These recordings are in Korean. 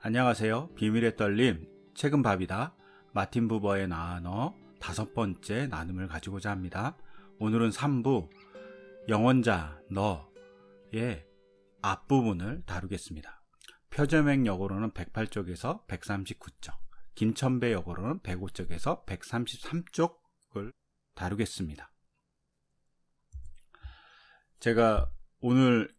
안녕하세요. 비밀의 떨림 책은밥이다. 마틴 부버의 나너 5번째 나눔을 가지고자 합니다. 오늘은 3부 영원자 너의 앞부분을 다루겠습니다. 표저맥 역으로는 108쪽에서 139쪽, 김천배 역으로는 105쪽에서 133쪽을 다루겠습니다. 제가 오늘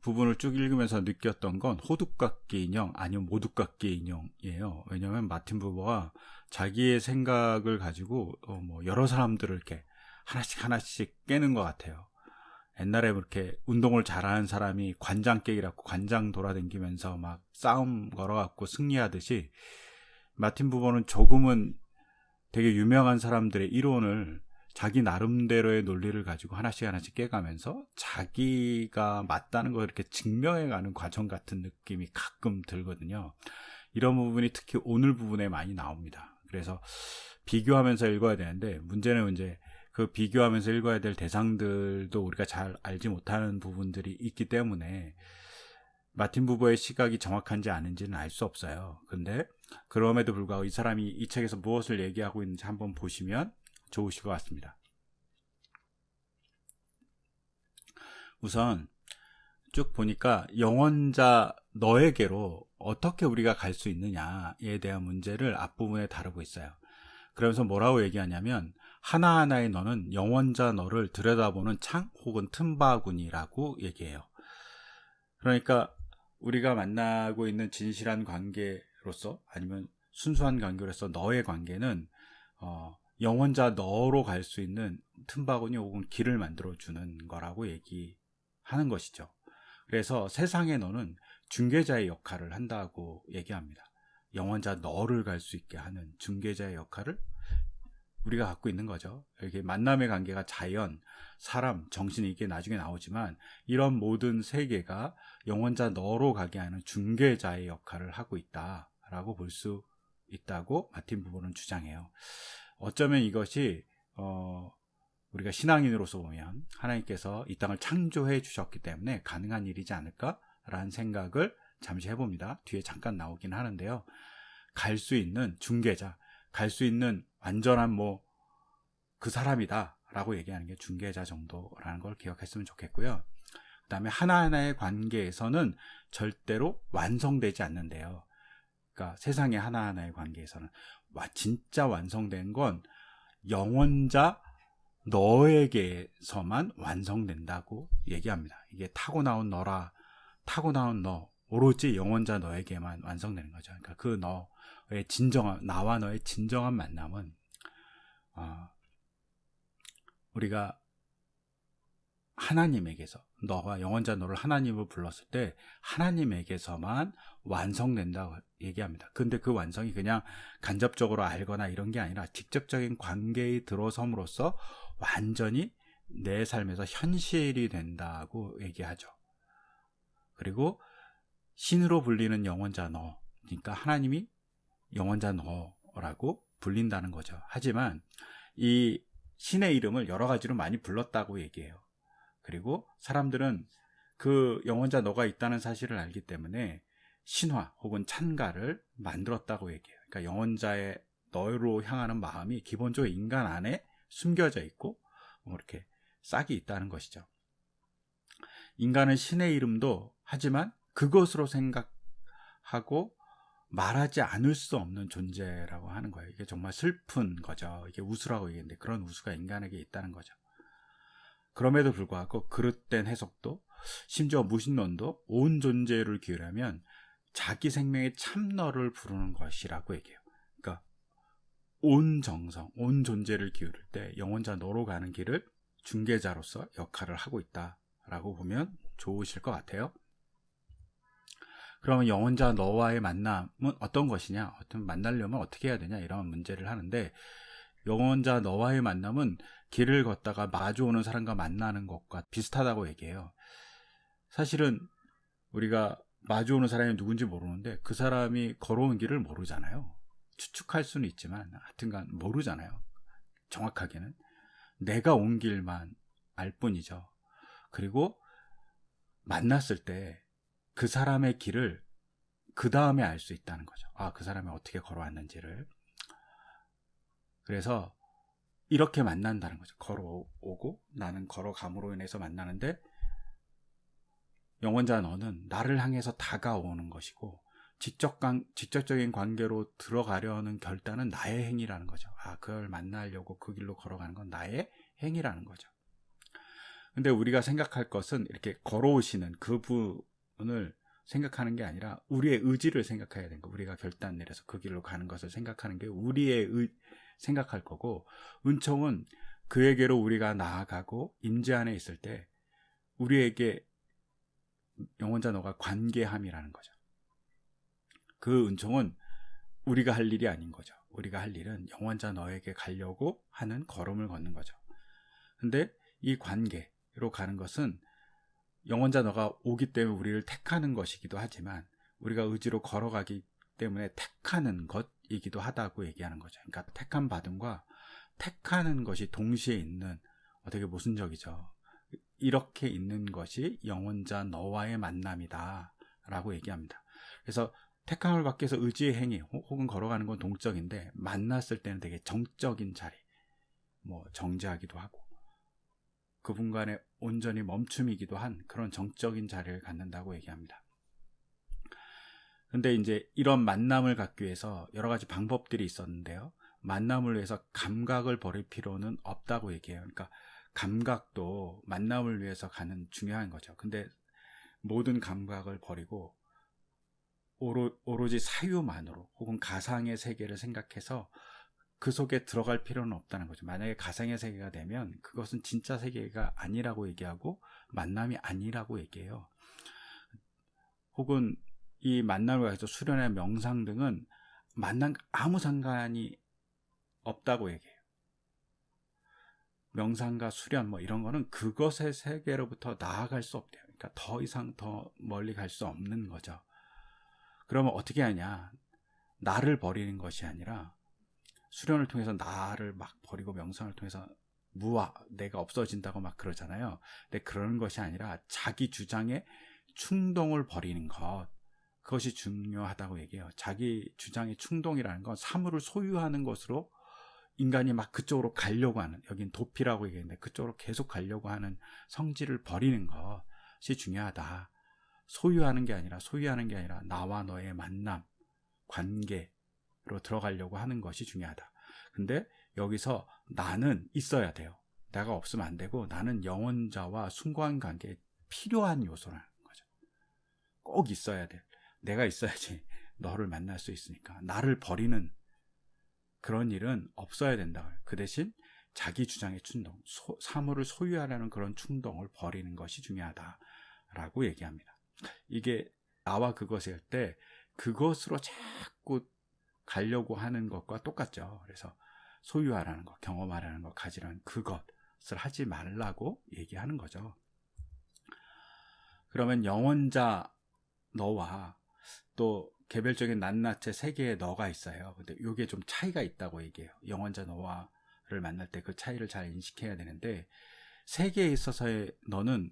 부분을 쭉 읽으면서 느꼈던 건 호두깎이 인형 아니면 모두깎이 인형이에요. 왜냐하면 마틴 부버가 자기의 생각을 가지고 여러 사람들을 이렇게 하나씩 깨는 것 같아요. 옛날에 그렇게 운동을 잘하는 사람이 관장 깨기라고 관장 돌아다니면서 막 싸움 걸어갖고 승리하듯이 마틴 부버는 조금은 되게 유명한 사람들의 이론을 자기 나름대로의 논리를 가지고 하나씩 깨가면서 자기가 맞다는 걸 이렇게 증명해가는 과정 같은 느낌이 가끔 들거든요. 이런 부분이 특히 오늘 부분에 많이 나옵니다. 그래서 비교하면서 읽어야 되는데 문제는 이제 그 비교하면서 읽어야 될 대상들도 우리가 잘 알지 못하는 부분들이 있기 때문에 마틴 부버의 시각이 정확한지 아닌지는 알 수 없어요. 근데 그럼에도 불구하고 이 사람이 이 책에서 무엇을 얘기하고 있는지 한번 보시면 좋으실 것 같습니다. 우선 쭉 보니까 영원자 너에게로 어떻게 우리가 갈 수 있느냐에 대한 문제를 앞부분에 다루고 있어요. 그러면서 뭐라고 얘기하냐면 하나하나의 너는 영원자 너를 들여다보는 창 혹은 틈바구니라고 얘기해요. 그러니까 우리가 만나고 있는 진실한 관계로서 아니면 순수한 관계로서 너의 관계는 영원자 너로 갈 수 있는 틈바구니 혹은 길을 만들어주는 거라고 얘기하는 것이죠. 그래서 세상의 너는 중개자의 역할을 한다고 얘기합니다. 영원자 너를 갈 수 있게 하는 중개자의 역할을 우리가 갖고 있는 거죠. 이렇게 만남의 관계가 자연, 사람, 정신 이게 나중에 나오지만 이런 모든 세계가 영원자 너로 가게 하는 중개자의 역할을 하고 있다라고 볼 수 있다고 마틴 부버는 주장해요. 어쩌면 이것이 우리가 신앙인으로서 보면 하나님께서 이 땅을 창조해 주셨기 때문에 가능한 일이지 않을까라는 생각을 잠시 해봅니다. 뒤에 잠깐 나오긴 하는데요. 갈 수 있는 중개자, 갈 수 있는 완전한 그 사람이다 라고 얘기하는 게 중개자 정도라는 걸 기억했으면 좋겠고요. 그 다음에 하나하나의 관계에서는 절대로 완성되지 않는데요. 그러니까 세상의 하나하나의 관계에서는 진짜 완성된 건 영원자 너에게서만 완성된다고 얘기합니다. 이게 타고나온 너라, 타고나온 너, 오로지 영원자 너에게만 완성되는 거죠. 그러니까 그 너의 진정한, 나와 너의 진정한 만남은 우리가 하나님에게서, 너가 영원자 너를 하나님으로 불렀을 때 하나님에게서만 완성된다고 얘기합니다. 근데 그 완성이 그냥 간접적으로 알거나 이런 게 아니라 직접적인 관계에 들어섬으로써 완전히 내 삶에서 현실이 된다고 얘기하죠. 그리고 신으로 불리는 영원자 너, 그러니까 하나님이 영원자 너라고 불린다는 거죠. 하지만 이 신의 이름을 여러 가지로 많이 불렀다고 얘기해요. 그리고 사람들은 그 영원자 너가 있다는 사실을 알기 때문에 신화 혹은 찬가를 만들었다고 얘기해요. 그러니까 영원자의 너로 향하는 마음이 기본적으로 인간 안에 숨겨져 있고 이렇게 싹이 있다는 것이죠. 인간은 신의 이름도 하지만 그것으로 생각하고 말하지 않을 수 없는 존재라고 하는 거예요. 이게 정말 슬픈 거죠. 이게 우수라고 얘기했는데 그런 우수가 인간에게 있다는 거죠. 그럼에도 불구하고 그릇된 해석도 심지어 무신론도 온 존재를 기울이면 자기 생명의 참너를 부르는 것이라고 얘기해요. 그러니까 온 정성, 온 존재를 기울일 때 영원자 너로 가는 길을 중개자로서 역할을 하고 있다라고 보면 좋으실 것 같아요. 그러면 영원자 너와의 만남은 어떤 것이냐? 만나려면 어떻게 해야 되냐? 이런 문제를 하는데 영원자 너와의 만남은 길을 걷다가 마주오는 사람과 만나는 것과 비슷하다고 얘기해요. 사실은 우리가 마주오는 사람이 누군지 모르는데 그 사람이 걸어온 길을 모르잖아요. 추측할 수는 있지만 하여튼간 모르잖아요. 정확하게는 내가 온 길만 알 뿐이죠. 그리고 만났을 때 그 사람의 길을 그 다음에 알 수 있다는 거죠. 그 사람이 어떻게 걸어왔는지를. 그래서 이렇게 만난다는 거죠. 걸어오고 나는 걸어감으로 인해서 만나는데, 영원자 너는 나를 향해서 다가오는 것이고, 직접적인 관계로 들어가려는 결단은 나의 행위라는 거죠. 그걸 만나려고 그 길로 걸어가는 건 나의 행위라는 거죠. 근데 우리가 생각할 것은 이렇게 걸어오시는 그분을 생각하는 게 아니라 우리의 의지를 생각해야 되는 거. 우리가 결단 내려서 그 길로 가는 것을 생각하는 게 우리의 생각할 거고, 은총은 그에게로 우리가 나아가고 임재 안에 있을 때 우리에게 영원자 너가 관계함이라는 거죠. 그 은총은 우리가 할 일이 아닌 거죠. 우리가 할 일은 영원자 너에게 가려고 하는 걸음을 걷는 거죠. 근데 이 관계로 가는 것은 영원자 너가 오기 때문에 우리를 택하는 것이기도 하지만, 우리가 의지로 걸어가기 때문에 택하는 것이기도 하다고 얘기하는 거죠. 그러니까 택함 받음과 택하는 것이 동시에 있는, 되게 모순적이죠. 이렇게 있는 것이 영원자 너와의 만남이다 라고 얘기합니다. 그래서 택함을 받기 위해서 의지의 행위 혹은 걸어가는 건 동적인데, 만났을 때는 되게 정적인 자리, 정죄하기도 하고 그분 간에 온전히 멈춤이기도 한 그런 정적인 자리를 갖는다고 얘기합니다. 근데 이제 이런 만남을 갖기 위해서 여러 가지 방법들이 있었는데요, 만남을 위해서 감각을 버릴 필요는 없다고 얘기해요. 그러니까 감각도 만남을 위해서 가는 중요한 거죠. 근데 모든 감각을 버리고 오로지 사유만으로 혹은 가상의 세계를 생각해서 그 속에 들어갈 필요는 없다는 거죠. 만약에 가상의 세계가 되면 그것은 진짜 세계가 아니라고 얘기하고 만남이 아니라고 얘기해요. 혹은 이 만남을 가해서 수련의 명상 등은 만남과 아무 상관이 없다고 얘기해요. 명상과 수련 이런 거는 그것의 세계로부터 나아갈 수 없대요. 그러니까 더 이상 더 멀리 갈 수 없는 거죠. 그러면 어떻게 하냐? 나를 버리는 것이 아니라 수련을 통해서 나를 막 버리고 명상을 통해서 내가 없어진다고 막 그러잖아요. 근데 그러는 것이 아니라 자기 주장의 충동을 버리는 것, 그것이 중요하다고 얘기해요. 자기 주장의 충동이라는 건 사물을 소유하는 것으로 인간이 막 그쪽으로 가려고 하는, 여긴 도피라고 얘기했는데 그쪽으로 계속 가려고 하는 성질을 버리는 것이 중요하다. 소유하는 게 아니라 나와 너의 만남, 관계로 들어가려고 하는 것이 중요하다. 근데 여기서 나는 있어야 돼요. 내가 없으면 안 되고, 나는 영원자와 숭고한 관계에 필요한 요소라는 거죠. 꼭 있어야 돼. 내가 있어야지 너를 만날 수 있으니까. 나를 버리는 그런 일은 없어야 된다. 그 대신 자기 주장의 충동, 사물을 소유하려는 그런 충동을 버리는 것이 중요하다라고 얘기합니다. 이게 나와 그것일 때 그것으로 자꾸 가려고 하는 것과 똑같죠. 그래서 소유하라는 것, 경험하라는 것, 가지라는 그것을 하지 말라고 얘기하는 거죠. 그러면 영원자 너와 또 개별적인 낱낱의 세계의 너가 있어요. 근데 이게 좀 차이가 있다고 얘기해요. 영원자 너와를 만날 때 그 차이를 잘 인식해야 되는데, 세계에 있어서의 너는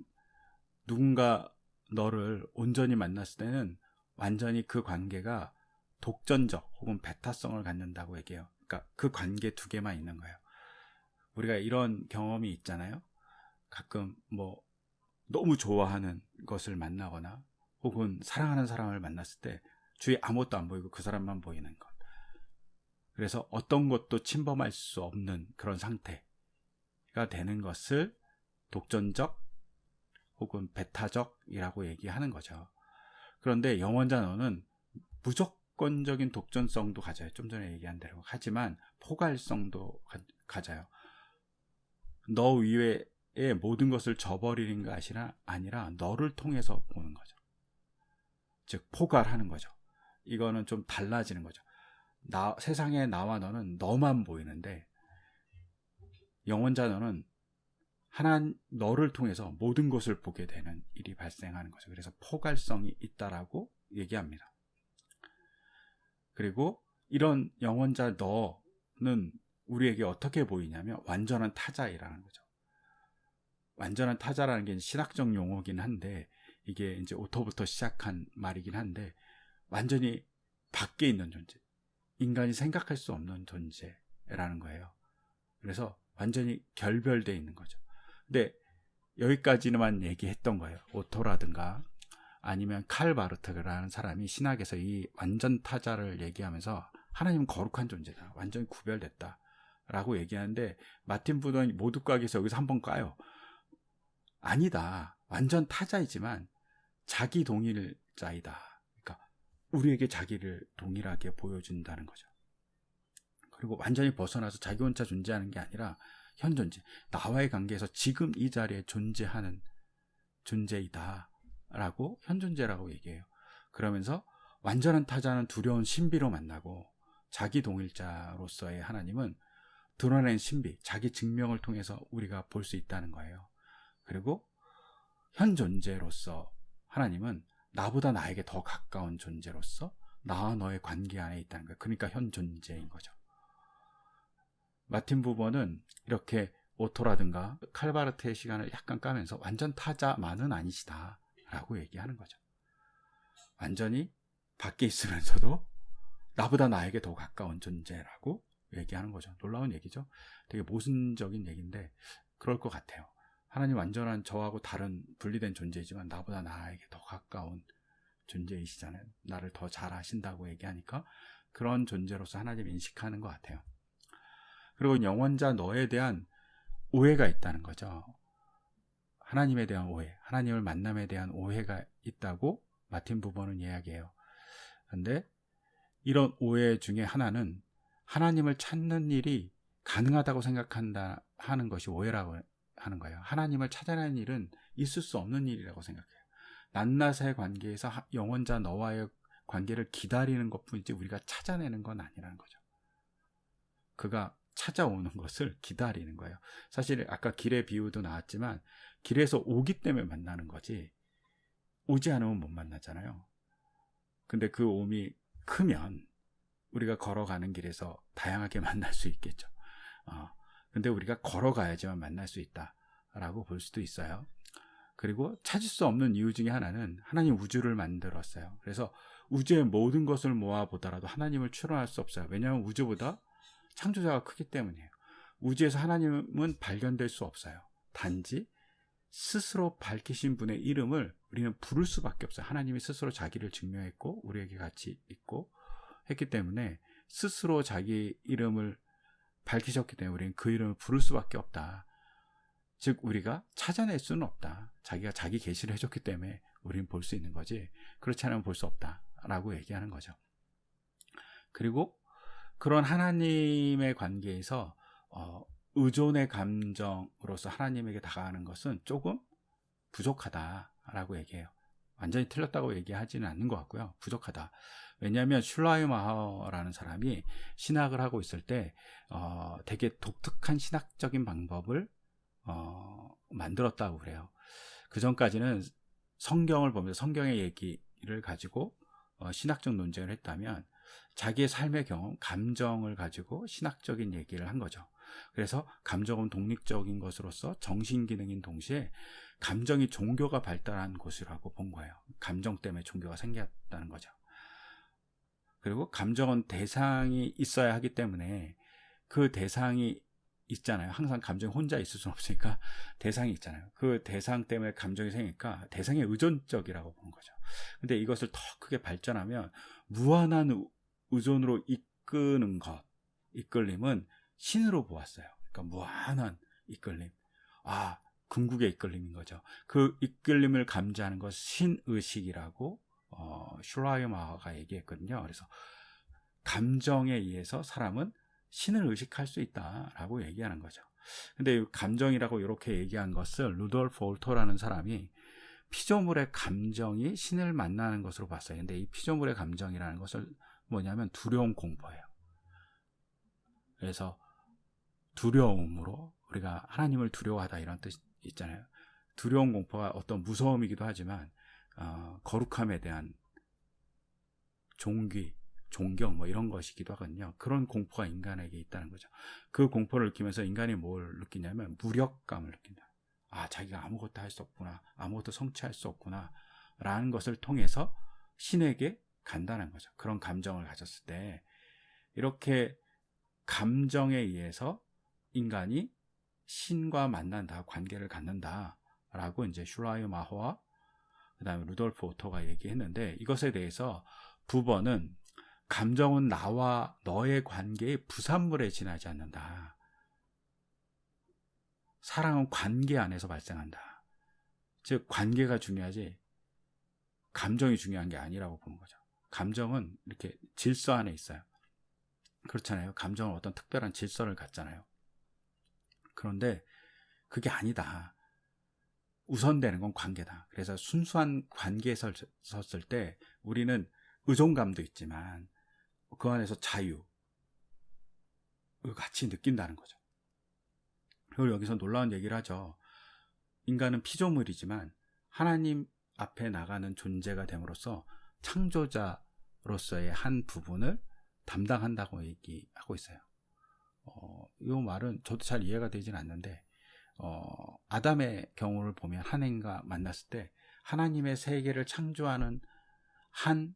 누군가 너를 온전히 만났을 때는 완전히 그 관계가 독전적 혹은 배타성을 갖는다고 얘기해요. 그러니까 그 관계 두 개만 있는 거예요. 우리가 이런 경험이 있잖아요. 가끔 너무 좋아하는 것을 만나거나 혹은 사랑하는 사람을 만났을 때 주위에 아무것도 안 보이고 그 사람만 보이는 것. 그래서 어떤 것도 침범할 수 없는 그런 상태가 되는 것을 독전적 혹은 배타적이라고 얘기하는 거죠. 그런데 영원자 너는 무조건적인 독전성도 가져요. 좀 전에 얘기한 대로. 하지만 포괄성도 가져요. 너 위에 모든 것을 저버리는 것이 아니라 너를 통해서 보는 거죠. 즉 포괄하는 거죠. 이거는 좀 달라지는 거죠. 세상에 나와 너는 너만 보이는데, 영원자 너는 너를 통해서 모든 것을 보게 되는 일이 발생하는 거죠. 그래서 포괄성이 있다라고 얘기합니다. 그리고 이런 영원자 너는 우리에게 어떻게 보이냐면 완전한 타자이라는 거죠. 완전한 타자라는 게 신학적 용어긴 한데, 이게 이제 오토부터 시작한 말이긴 한데, 완전히 밖에 있는 존재, 인간이 생각할 수 없는 존재라는 거예요. 그래서 완전히 결별되어 있는 거죠. 근데 여기까지만 얘기했던 거예요. 오토라든가 아니면 칼 바르트라는 사람이 신학에서 이 완전 타자를 얘기하면서 하나님은 거룩한 존재다, 완전히 구별됐다 라고 얘기하는데, 마틴 부더는 모두각에서 여기서 한번 까요. 아니다, 완전 타자이지만 자기 동일자이다. 그러니까 우리에게 자기를 동일하게 보여준다는 거죠. 그리고 완전히 벗어나서 자기 혼자 존재하는 게 아니라 현존재, 나와의 관계에서 지금 이 자리에 존재하는 존재이다 라고, 현존재라고 얘기해요. 그러면서 완전한 타자는 두려운 신비로 만나고, 자기 동일자로서의 하나님은 드러낸 신비, 자기 증명을 통해서 우리가 볼 수 있다는 거예요. 그리고 현존재로서 하나님은 나보다 나에게 더 가까운 존재로서 나와 너의 관계 안에 있다는 거예요. 그러니까 현존재인 거죠. 마틴 부버는 이렇게 오토라든가 칼바르트의 시간을 약간 까면서 완전 타자만은 아니시다 라고 얘기하는 거죠. 완전히 밖에 있으면서도 나보다 나에게 더 가까운 존재라고 얘기하는 거죠. 놀라운 얘기죠. 되게 모순적인 얘기인데 그럴 것 같아요. 하나님 완전한 저하고 다른 분리된 존재이지만 나보다 나에게 더 가까운 존재이시잖아요. 나를 더 잘 아신다고 얘기하니까 그런 존재로서 하나님 인식하는 것 같아요. 그리고 영원자 너에 대한 오해가 있다는 거죠. 하나님에 대한 오해, 하나님을 만남에 대한 오해가 있다고 마틴 부버는 이야기해요. 그런데 이런 오해 중에 하나는 하나님을 찾는 일이 가능하다고 생각한다 하는 것이 오해라고 하는 거예요. 하나님을 찾아내는 일은 있을 수 없는 일이라고 생각해요. 낱낱의 관계에서 영원자 너와의 관계를 기다리는 것뿐이지 우리가 찾아내는 건 아니라는 거죠. 그가 찾아오는 것을 기다리는 거예요. 사실 아까 길의 비유도 나왔지만 길에서 오기 때문에 만나는 거지, 오지 않으면 못 만나잖아요. 근데 그 오음이 크면 우리가 걸어가는 길에서 다양하게 만날 수 있겠죠. 근데 우리가 걸어가야지만 만날 수 있다라고 볼 수도 있어요. 그리고 찾을 수 없는 이유 중에 하나는 하나님 우주를 만들었어요. 그래서 우주의 모든 것을 모아보더라도 하나님을 추론할 수 없어요. 왜냐하면 우주보다 창조자가 크기 때문이에요. 우주에서 하나님은 발견될 수 없어요. 단지 스스로 밝히신 분의 이름을 우리는 부를 수밖에 없어요. 하나님이 스스로 자기를 증명했고 우리에게 같이 있고 했기 때문에 스스로 자기 이름을 밝히셨기 때문에 우리는 그 이름을 부를 수밖에 없다. 즉 우리가 찾아낼 수는 없다. 자기가 자기 계시를 해줬기 때문에 우리는 볼 수 있는 거지, 그렇지 않으면 볼 수 없다라고 얘기하는 거죠. 그리고 그런 하나님의 관계에서 의존의 감정으로서 하나님에게 다가가는 것은 조금 부족하다라고 얘기해요. 완전히 틀렸다고 얘기하지는 않는 것 같고요. 부족하다. 왜냐하면 슐라이마허라는 사람이 신학을 하고 있을 때 되게 독특한 신학적인 방법을 만들었다고 그래요. 그 전까지는 성경을 보면서 성경의 얘기를 가지고 신학적 논쟁을 했다면 자기의 삶의 경험, 감정을 가지고 신학적인 얘기를 한 거죠. 그래서 감정은 독립적인 것으로서 정신기능인 동시에 감정이 종교가 발달한 곳이라고 본 거예요. 감정 때문에 종교가 생겼다는 거죠. 그리고 감정은 대상이 있어야 하기 때문에 그 대상이 있잖아요. 항상 감정이 혼자 있을 수는 없으니까 대상이 있잖아요. 그 대상 때문에 감정이 생기니까 대상이 의존적이라고 보는 거죠. 근데 이것을 더 크게 발전하면 무한한 의존으로 이끄는 것, 이끌림은 신으로 보았어요. 그러니까 무한한 이끌림. 궁극의 이끌림인 거죠. 그 이끌림을 감지하는 것 신의식이라고 슐라이마허가 얘기했거든요. 그래서 감정에 의해서 사람은 신을 의식할 수 있다라고 얘기하는 거죠. 근데 감정이라고 이렇게 얘기한 것을 루돌프 올토라는 사람이 피조물의 감정이 신을 만나는 것으로 봤어요. 근데 이 피조물의 감정이라는 것을 뭐냐면 두려움, 공포예요. 그래서 두려움으로 우리가 하나님을 두려워하다 이런 뜻 있잖아요. 두려움, 공포가 어떤 무서움이기도 하지만 거룩함에 대한 존귀, 존경 뭐 이런 것이기도 하거든요. 그런 공포가 인간에게 있다는 거죠. 그 공포를 느끼면서 인간이 뭘 느끼냐면 무력감을 느낀다. 자기가 아무것도 할 수 없구나, 아무것도 성취할 수 없구나 라는 것을 통해서 신에게 간다는 거죠. 그런 감정을 가졌을 때 이렇게 감정에 의해서 인간이 신과 만난다, 관계를 갖는다라고 이제 슐라이어마허와 그다음에 루돌프 오토가 얘기했는데, 이것에 대해서 부버는 감정은 나와 너의 관계의 부산물에 지나지 않는다. 사랑은 관계 안에서 발생한다. 즉 관계가 중요하지 감정이 중요한 게 아니라고 보는 거죠. 감정은 이렇게 질서 안에 있어요. 그렇잖아요. 감정은 어떤 특별한 질서를 갖잖아요. 그런데 그게 아니다. 우선되는 건 관계다. 그래서 순수한 관계에 섰을 때 우리는 의존감도 있지만 그 안에서 자유 같이 느낀다는 거죠. 그리고 여기서 놀라운 얘기를 하죠. 인간은 피조물이지만 하나님 앞에 나가는 존재가 됨으로써 창조자로서의 한 부분을 담당한다고 얘기하고 있어요. 이 말은 저도 잘 이해가 되진 않는데, 아담의 경우를 보면 하나님과 만났을 때 하나님의 세계를 창조하는 한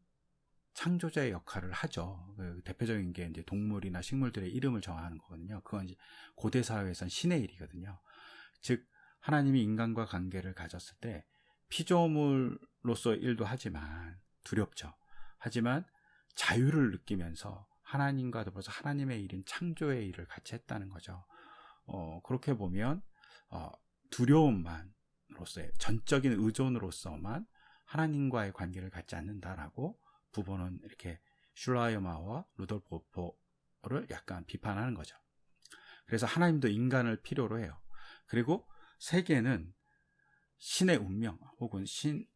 창조자의 역할을 하죠. 그 대표적인 게 이제 동물이나 식물들의 이름을 정하는 거거든요. 그건 이제 고대 사회에선 신의 일이거든요. 즉 하나님이 인간과 관계를 가졌을 때 피조물로서 일도 하지만 두렵죠. 하지만 자유를 느끼면서 하나님과 더불어서 하나님의 일인 창조의 일을 같이 했다는 거죠. 그렇게 보면 두려움만으로서의 전적인 의존으로서만 하나님과의 관계를 갖지 않는다라고 부부는 이렇게 슐라이어마와 루돌프 오토를 약간 비판하는 거죠. 그래서 하나님도 인간을 필요로 해요. 그리고 세계는 신의 운명 혹은 신의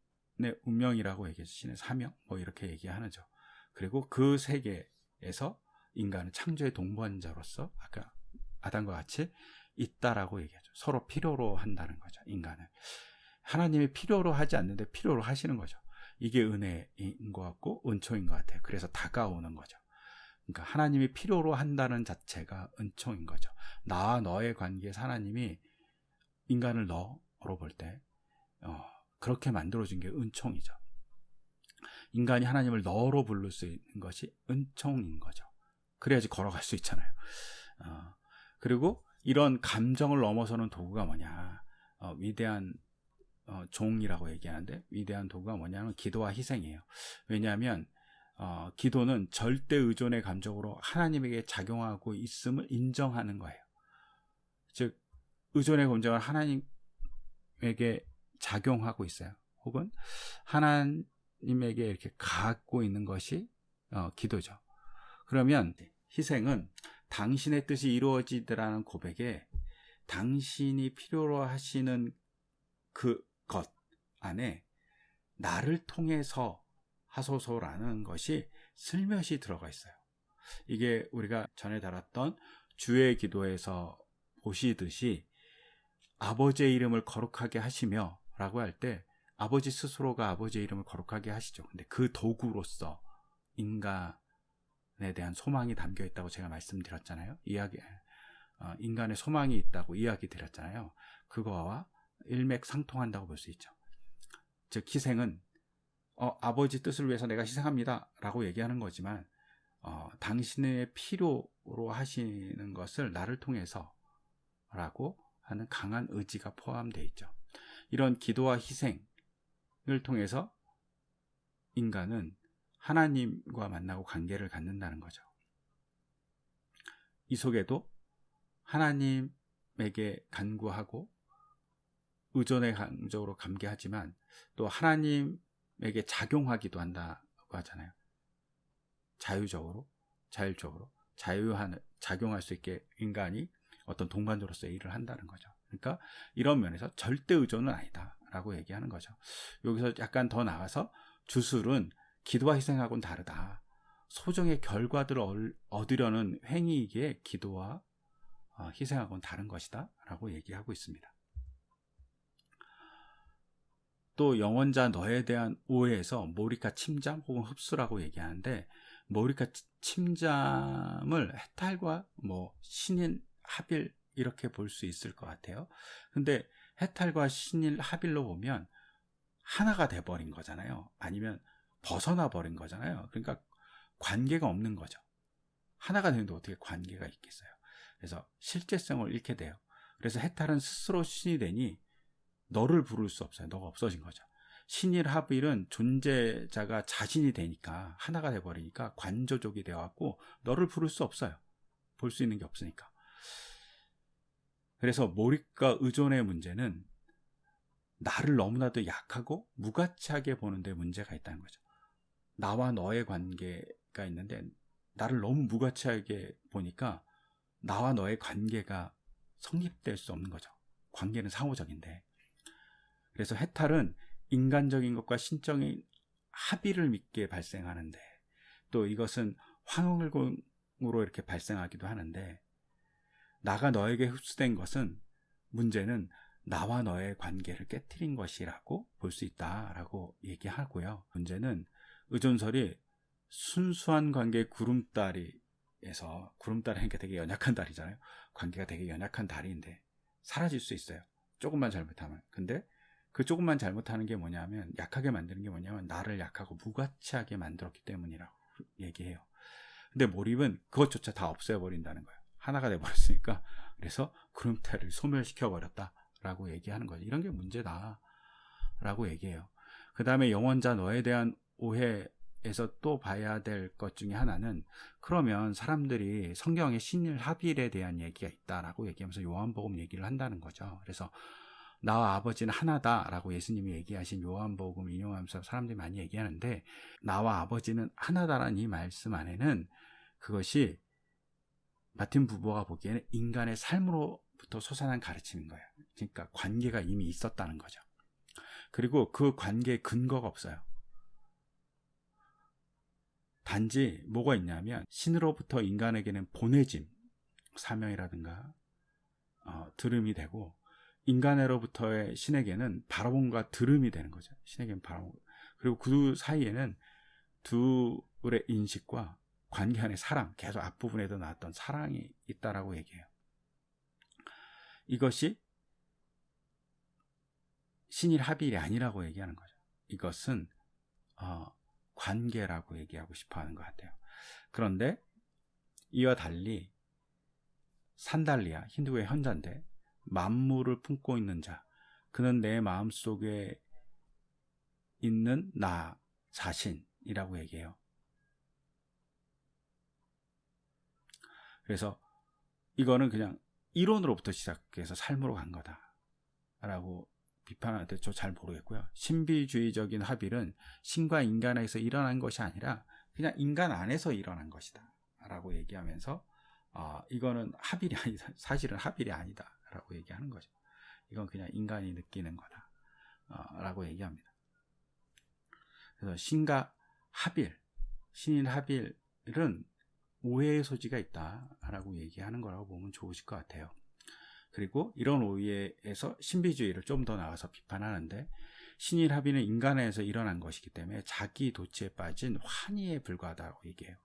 운명이라고 얘기해서 신의 사명 뭐 이렇게 얘기하죠. 그리고 그 세계에서 인간은 창조의 동반자로서 아까 아담과 같이 있다라고 얘기하죠. 서로 필요로 한다는 거죠. 인간은 하나님이 필요로 하지 않는데 필요로 하시는 거죠. 이게 은혜인 것 같고 은총인 것 같아요. 그래서 다가오는 거죠. 그러니까 하나님이 필요로 한다는 자체가 은총인 거죠. 나와 너의 관계에서 하나님이 인간을 너로 볼 때 그렇게 만들어준 게 은총이죠. 인간이 하나님을 너로 부를 수 있는 것이 은총인 거죠. 그래야지 걸어갈 수 있잖아요. 그리고 이런 감정을 넘어서는 도구가 뭐냐, 위대한 종이라고 얘기하는데 위대한 도구가 뭐냐면 기도와 희생이에요. 왜냐하면 기도는 절대 의존의 감정으로 하나님에게 작용하고 있음을 인정하는 거예요. 즉 의존의 감정은 하나님에게 작용하고 있어요. 혹은 하나님에게 이렇게 갖고 있는 것이 기도죠. 그러면 희생은 당신의 뜻이 이루어지더라는 고백에 당신이 필요로 하시는 그것 안에 나를 통해서 하소서라는 것이 슬며시 들어가 있어요. 이게 우리가 전에 다뤘던 주의 기도에서 보시듯이 아버지의 이름을 거룩하게 하시며 라고 할 때 아버지 스스로가 아버지의 이름을 거룩하게 하시죠. 근데 그 도구로서 인간에 대한 소망이 담겨 있다고 제가 말씀드렸잖아요. 인간의 소망이 있다고 이야기 드렸잖아요. 그거와 일맥상통한다고 볼 수 있죠. 즉 희생은 아버지 뜻을 위해서 내가 희생합니다 라고 얘기하는 거지만 당신의 필요로 하시는 것을 나를 통해서 라고 하는 강한 의지가 포함되어 있죠. 이런 기도와 희생을 통해서 인간은 하나님과 만나고 관계를 갖는다는 거죠. 이 속에도 하나님에게 간구하고 의존의 감정으로 감개하지만 또 하나님에게 작용하기도 한다고 하잖아요. 자율적으로 작용할 수 있게 인간이 어떤 동반자로서의 일을 한다는 거죠. 그러니까 이런 면에서 절대 의존은 아니다라고 얘기하는 거죠. 여기서 약간 더 나가서 주술은 기도와 희생하고는 다르다. 소정의 결과들을 얻으려는 행위이기에 기도와 희생하고는 다른 것이다 라고 얘기하고 있습니다. 또 영혼자 너에 대한 오해에서 모리카 침잠 혹은 흡수라고 얘기하는데, 모리카 침잠을 해탈과 신일 하빌 이렇게 볼 수 있을 것 같아요. 근데 해탈과 신일 하빌로 보면 하나가 돼버린 거잖아요. 아니면 벗어나 버린 거잖아요. 그러니까 관계가 없는 거죠. 하나가 되는데 어떻게 관계가 있겠어요. 그래서 실제성을 잃게 돼요. 그래서 해탈은 스스로 신이 되니 너를 부를 수 없어요. 너가 없어진 거죠. 신일합일은 존재자가 자신이 되니까, 하나가 돼버리니까 관조족이 되어갖고 너를 부를 수 없어요. 볼 수 있는 게 없으니까. 그래서 몰입과 의존의 문제는 나를 너무나도 약하고 무가치하게 보는데 문제가 있다는 거죠. 나와 너의 관계가 있는데 나를 너무 무가치하게 보니까 나와 너의 관계가 성립될 수 없는 거죠. 관계는 상호적인데. 그래서 해탈은 인간적인 것과 신적인 합의를 믿게 발생하는데, 또 이것은 황홀공으로 이렇게 발생하기도 하는데, 나가 너에게 흡수된 것은, 문제는 나와 너의 관계를 깨트린 것이라고 볼 수 있다라고 얘기하고요. 문제는 의존설이 순수한 관계의 구름다리에서, 구름다리니까 되게 연약한 다리잖아요. 관계가 되게 연약한 다리인데 사라질 수 있어요. 조금만 잘못하면. 근데 그 조금만 잘못하는 게 뭐냐면, 약하게 만드는 게 뭐냐면 나를 약하고 무가치하게 만들었기 때문이라고 얘기해요. 근데 몰입은 그것조차 다 없애버린다는 거예요. 하나가 돼버렸으니까. 그래서 구름다리를 소멸시켜버렸다라고 얘기하는 거죠. 이런 게 문제다 라고 얘기해요. 그 다음에 영원자 너에 대한 오해에서 또 봐야 될 것 중에 하나는, 그러면 사람들이 성경에 신일합일에 대한 얘기가 있다라고 얘기하면서 요한복음 얘기를 한다는 거죠. 그래서 나와 아버지는 하나다라고 예수님이 얘기하신 요한복음 인용하면서 사람들이 많이 얘기하는데, 나와 아버지는 하나다라는 이 말씀 안에는 그것이 마틴 부버가 보기에는 인간의 삶으로부터 솟아난 가르침인 거예요. 그러니까 관계가 이미 있었다는 거죠. 그리고 그 관계에 근거가 없어요. 단지 뭐가 있냐면, 신으로부터 인간에게는 보내짐, 사명이라든가 들음이 되고, 인간으로부터의 신에게는 바라봄과 들음이 되는 거죠. 신에게는 바라봄. 그리고 그 사이에는 둘의 인식과 관계 안에 사랑, 계속 앞부분에도 나왔던 사랑이 있다라고 얘기해요. 이것이 신일합일이 아니라고 얘기하는 거죠. 이것은 관계라고 얘기하고 싶어 하는 것 같아요. 그런데 이와 달리 산달리아, 힌두의 현자인데, 만물을 품고 있는 자, 그는 내 마음속에 있는 나 자신이라고 얘기해요. 그래서 이거는 그냥 이론으로부터 시작해서 삶으로 간 거다 라고 비판하는데, 저 잘 모르겠고요. 신비주의적인 합일은 신과 인간에서 일어난 것이 아니라 그냥 인간 안에서 일어난 것이다 라고 얘기하면서, 이거는 합일이 아니다, 사실은 합일이 아니다 라고 얘기하는 거죠. 이건 그냥 인간이 느끼는 거다 라고 얘기합니다. 그래서 신과 합일, 신인 합일은 오해의 소지가 있다라고 얘기하는 거라고 보면 좋으실 것 같아요. 그리고 이런 오해에서 신비주의를 좀 더 나가서 비판하는데, 신일 합의는 인간 안에서 일어난 것이기 때문에 자기 도취에 빠진 환희에 불과하다고 얘기해요.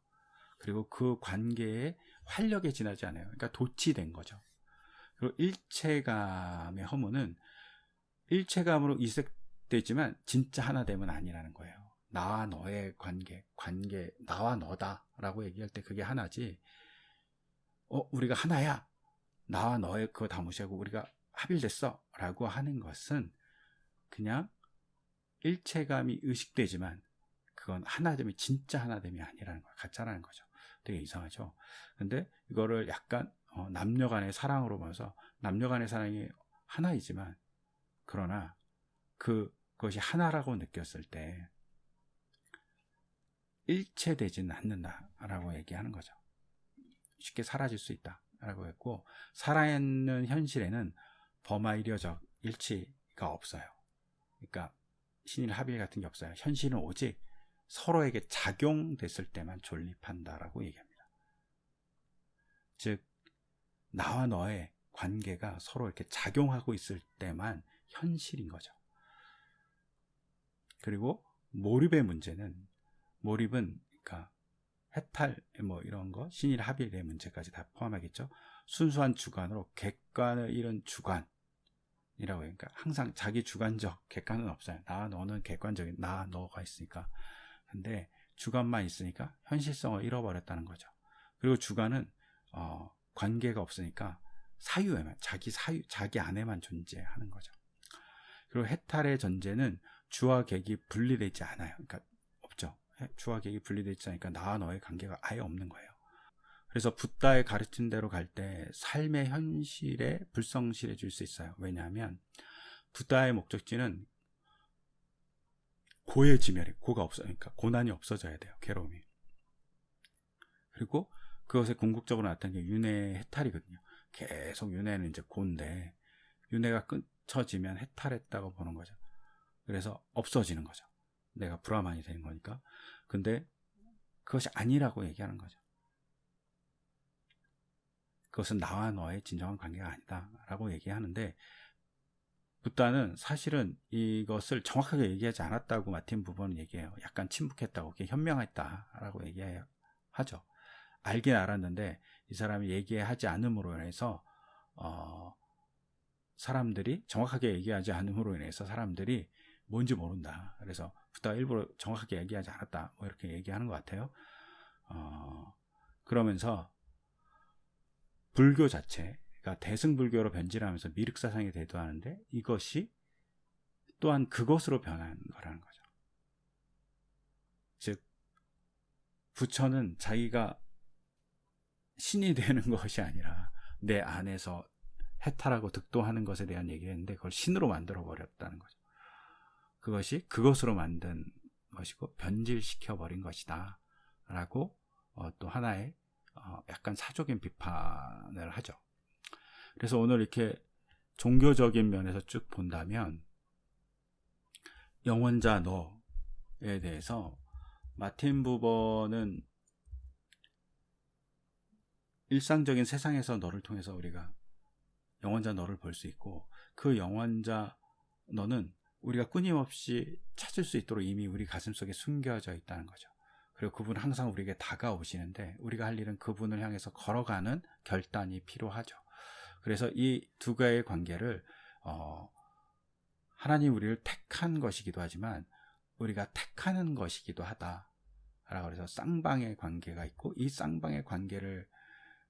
그리고 그 관계에 활력에 지나지 않아요. 그러니까 도취된 거죠. 그리고 일체감의 허무는 일체감으로 이색되지만 진짜 하나됨은 아니라는 거예요. 나와 너의 관계, 나와 너다라고 얘기할 때 그게 하나지, 우리가 하나야, 나와 너의 그거 다 무시하고 우리가 합일됐어 라고 하는 것은 그냥 일체감이 의식되지만 그건 하나됨이 진짜 하나됨이 아니라는 거예요. 가짜라는 거죠. 되게 이상하죠. 근데 이거를 약간 남녀 간의 사랑으로 봐서, 남녀 간의 사랑이 하나이지만, 그러나 그것이 하나라고 느꼈을 때 일체되지는 않는다라고 얘기하는 거죠. 쉽게 사라질 수 있다라고 했고, 살아있는 현실에는 범아이려적 일치가 없어요. 그러니까 신일 합일 같은 게 없어요. 현실은 오직 서로에게 작용됐을 때만 존립한다라고 얘기합니다. 즉, 나와 너의 관계가 서로 이렇게 작용하고 있을 때만 현실인 거죠. 그리고 몰입의 문제는, 몰입은 그러니까 해탈 이런 거, 신일 합일의 문제까지 다 포함하겠죠. 순수한 주관으로 객관을 잃은 주관이라고 해요. 그러니까 항상 자기 주관적 객관은 없어요. 나 너는 객관적인 나 너가 있으니까. 근데 주관만 있으니까 현실성을 잃어버렸다는 거죠. 그리고 주관은 관계가 없으니까 사유에만, 자기 안에만 존재하는 거죠. 그리고 해탈의 전제는 주와 객이 분리되어 있지 않아요. 그러니까 없죠. 주와 객이 분리되어 있지 않으니까 나와 너의 관계가 아예 없는 거예요. 그래서 붓다의 가르친 대로 갈 때 삶의 현실에 불성실해질 수 있어요. 왜냐하면 붓다의 목적지는 고의 지멸이, 고가 없으니까 고난이 없어져야 돼요. 괴로움이. 그리고 그것의 궁극적으로 나타나는 게 윤회의 해탈이거든요. 계속 윤회는 이제 고인데 윤회가 끊쳐지면 해탈했다고 보는 거죠. 그래서 없어지는 거죠. 내가 브라만이 되는 거니까. 근데 그것이 아니라고 얘기하는 거죠. 그것은 나와 너의 진정한 관계가 아니다 라고 얘기하는데, 붓다는 사실은 이것을 정확하게 얘기하지 않았다고 마틴 부버는 얘기해요. 약간 침묵했다고, 현명했다라고 얘기하죠. 알긴 알았는데 이 사람이 얘기하지 않음으로 인해서 사람들이 정확하게 얘기하지 않음으로 인해서 사람들이 뭔지 모른다. 그래서 붓다가 일부러 정확하게 얘기하지 않았다, 뭐 이렇게 얘기하는 것 같아요. 그러면서 불교 자체가 대승불교로 변질하면서 미륵사상이 대두하는데 이것이 또한 그것으로 변한 거라는 거죠. 즉 부처는 자기가 신이 되는 것이 아니라 내 안에서 해탈하고 득도하는 것에 대한 얘기를 했는데 그걸 신으로 만들어 버렸다는 거죠. 그것이 그것으로 만든 것이고 변질시켜 버린 것이다 라고 또 하나의 약간 사적인 비판을 하죠. 그래서 오늘 이렇게 종교적인 면에서 쭉 본다면 영원자 너에 대해서 마틴 부버는 일상적인 세상에서 너를 통해서 우리가 영원자 너를 볼 수 있고, 그 영원자 너는 우리가 끊임없이 찾을 수 있도록 이미 우리 가슴속에 숨겨져 있다는 거죠. 그리고 그분은 항상 우리에게 다가오시는데 우리가 할 일은 그분을 향해서 걸어가는 결단이 필요하죠. 그래서 이 두 가지의 관계를 하나님 우리를 택한 것이기도 하지만 우리가 택하는 것이기도 하다라고 해서 쌍방의 관계가 있고, 이 쌍방의 관계를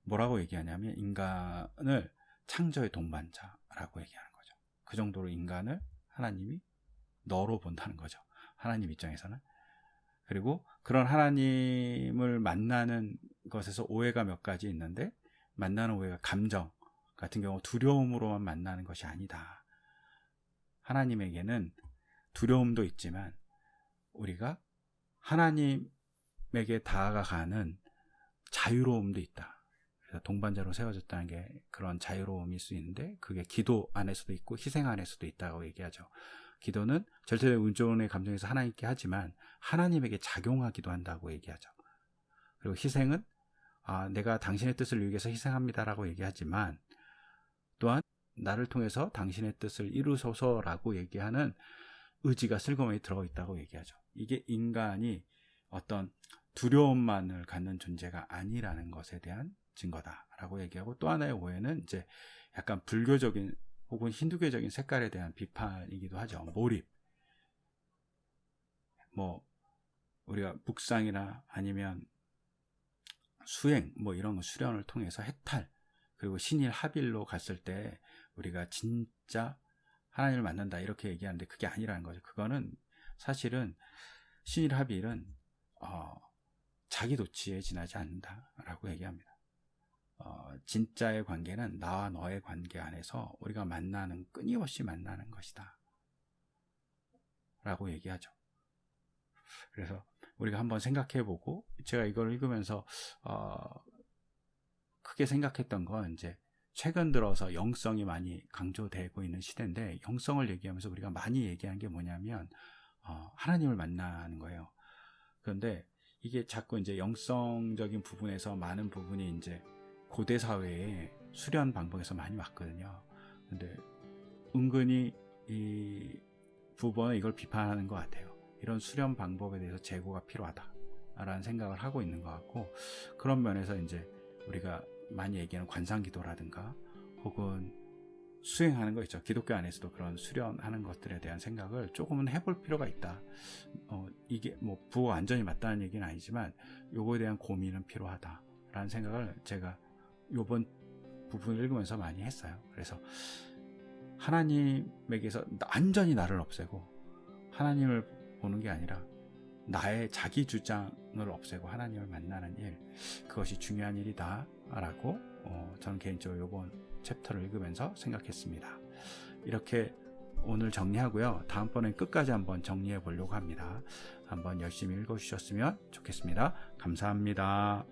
뭐라고 얘기하냐면 인간을 창조의 동반자라고 얘기하는 거죠. 그 정도로 인간을 하나님이 너로 본다는 거죠. 하나님 입장에서는. 그리고 그런 하나님을 만나는 것에서 오해가 몇 가지 있는데, 만나는 오해가 감정 같은 경우 두려움으로만 만나는 것이 아니다. 하나님에게는 두려움도 있지만 우리가 하나님에게 다가가는 자유로움도 있다. 그래서 동반자로 세워졌다는 게 그런 자유로움일 수 있는데, 그게 기도 안에서도 있고 희생 안에서도 있다고 얘기하죠. 기도는 절대적 의존의 감정에서 하나님께 하지만 하나님에게 작용하기도 한다고 얘기하죠. 그리고 희생은 내가 당신의 뜻을 위해서 희생합니다라고 얘기하지만 또한 나를 통해서 당신의 뜻을 이루소서라고 얘기하는 의지가 슬그머니 들어가 있다고 얘기하죠. 이게 인간이 어떤 두려움만을 갖는 존재가 아니라는 것에 대한 증거다라고 얘기하고, 또 하나의 오해는 이제 약간 불교적인 혹은 힌두교적인 색깔에 대한 비판이기도 하죠. 몰입. 뭐 우리가 묵상이나 아니면 수행, 뭐 이런 수련을 통해서 해탈, 그리고 신일 합일로 갔을 때 우리가 진짜 하나님을 만난다 이렇게 얘기하는데 그게 아니라는 거죠. 그거는 사실은 신일 합일은 자기 도취에 지나지 않는다라고 얘기합니다. 진짜의 관계는 나와 너의 관계 안에서 우리가 끊임없이 만나는 것이다 라고 얘기하죠. 그래서 우리가 한번 생각해보고, 제가 이걸 읽으면서 크게 생각했던 건 이제 최근 들어서 영성이 많이 강조되고 있는 시대인데, 영성을 얘기하면서 우리가 많이 얘기하는 게 뭐냐면 하나님을 만나는 거예요. 그런데 이게 자꾸 이제 영성적인 부분에서 많은 부분이 이제 고대 사회의 수련 방법에서 많이 왔거든요. 근데 은근히 이 부번은 이걸 비판하는 것 같아요. 이런 수련 방법에 대해서 재고가 필요하다라는 생각을 하고 있는 것 같고, 그런 면에서 이제 우리가 많이 얘기하는 관상기도라든가 혹은 수행하는 거 있죠. 기독교 안에서도 그런 수련하는 것들에 대한 생각을 조금은 해볼 필요가 있다. 이게 뭐 부가 완전히 맞다는 얘기는 아니지만 요거에 대한 고민은 필요하다라는 생각을 제가 요번 부분을 읽으면서 많이 했어요. 그래서 하나님에게서 완전히 나를 없애고 하나님을 보는 게 아니라 나의 자기 주장을 없애고 하나님을 만나는 일, 그것이 중요한 일이다 라고 저는 개인적으로 이번 챕터를 읽으면서 생각했습니다. 이렇게 오늘 정리하고요. 다음번엔 끝까지 한번 정리해 보려고 합니다. 한번 열심히 읽어주셨으면 좋겠습니다. 감사합니다.